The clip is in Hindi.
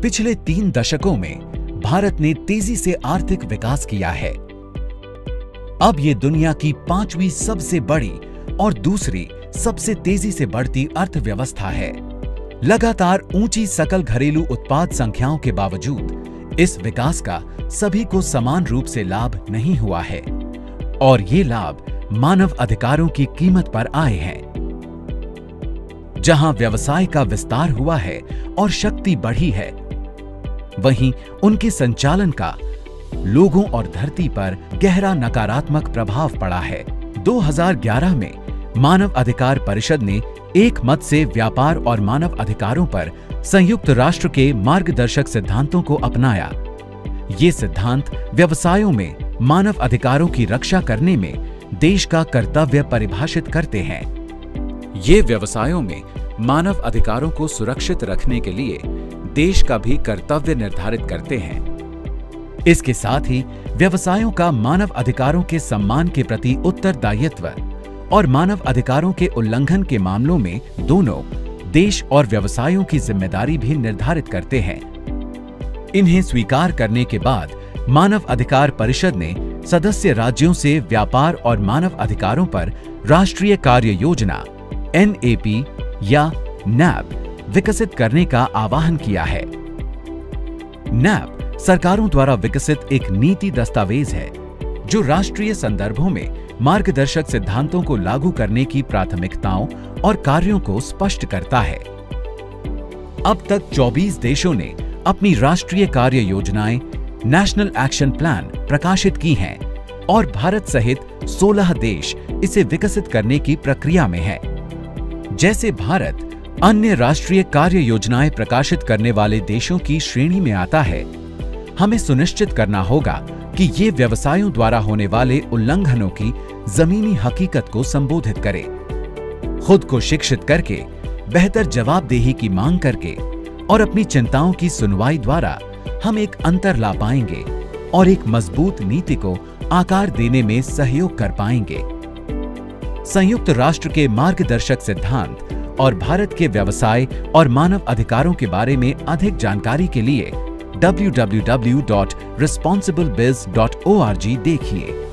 पिछले 3 दशकों में भारत ने तेजी से आर्थिक विकास किया है। अब ये दुनिया की 5वीं सबसे बड़ी और दूसरी सबसे तेजी से बढ़ती अर्थव्यवस्था है। लगातार ऊंची सकल घरेलू उत्पाद संख्याओं के बावजूद इस विकास का सभी को समान रूप से लाभ नहीं हुआ है और ये लाभ मानव अधिकारों की कीमत पर आए हैं। जहां व्यवसाय का विस्तार हुआ है और शक्ति बढ़ी है, वहीं उनके संचालन का लोगों और धरती पर गहरा नकारात्मक प्रभाव पड़ा है। 2011 में मानव अधिकार परिषद ने एक मत से व्यापार और मानव अधिकारों पर संयुक्त राष्ट्र के मार्गदर्शक सिद्धांतों को अपनाया। ये सिद्धांत व्यवसायों में मानव अधिकारों की रक्षा करने में देश का कर्तव्य परिभाषित करते हैं। ये व्यवसायों में मानव अधिकारों को सुरक्षित रखने के लिए देश का भी कर्तव्य निर्धारित करते हैं। इसके साथ ही व्यवसायों का मानव अधिकारों के सम्मान के प्रति उत्तरदायित्व और मानव अधिकारों के उल्लंघन के मामलों में दोनों देश और व्यवसायों की जिम्मेदारी भी निर्धारित करते हैं। इन्हें स्वीकार करने के बाद मानव अधिकार परिषद ने सदस्य राज्यों से व्यापार और मानव अधिकारों पर राष्ट्रीय कार्य योजना NAP या NAP विकसित करने का आह्वान किया है। NAP सरकारों द्वारा विकसित एक नीति दस्तावेज है जो राष्ट्रीय संदर्भों में मार्गदर्शक सिद्धांतों को लागू करने की प्राथमिकताओं और कार्यों को स्पष्ट करता है। अब तक 24 देशों ने अपनी राष्ट्रीय कार्य योजनाएं नेशनल एक्शन प्लान प्रकाशित की हैं और भारत सहित 16 देश इसे विकसित करने की प्रक्रिया में हैं। जैसे भारत अन्य राष्ट्रीय कार्य योजनाएं प्रकाशित करने वाले देशों की श्रेणी में आता है, हमें सुनिश्चित करना होगा कि ये व्यवसायों द्वारा होने वाले उल्लंघनों की जमीनी हकीकत को संबोधित करे। खुद को शिक्षित करके, बेहतर जवाबदेही की मांग करके और अपनी चिंताओं की सुनवाई द्वारा हम एक अंतर ला पाएंगे और एक मजबूत नीति को आकार देने में सहयोग कर पाएंगे। संयुक्त राष्ट्र के मार्गदर्शक सिद्धांत और भारत के व्यवसाय और मानव अधिकारों के बारे में अधिक जानकारी के लिए www.responsiblebiz.org देखिए।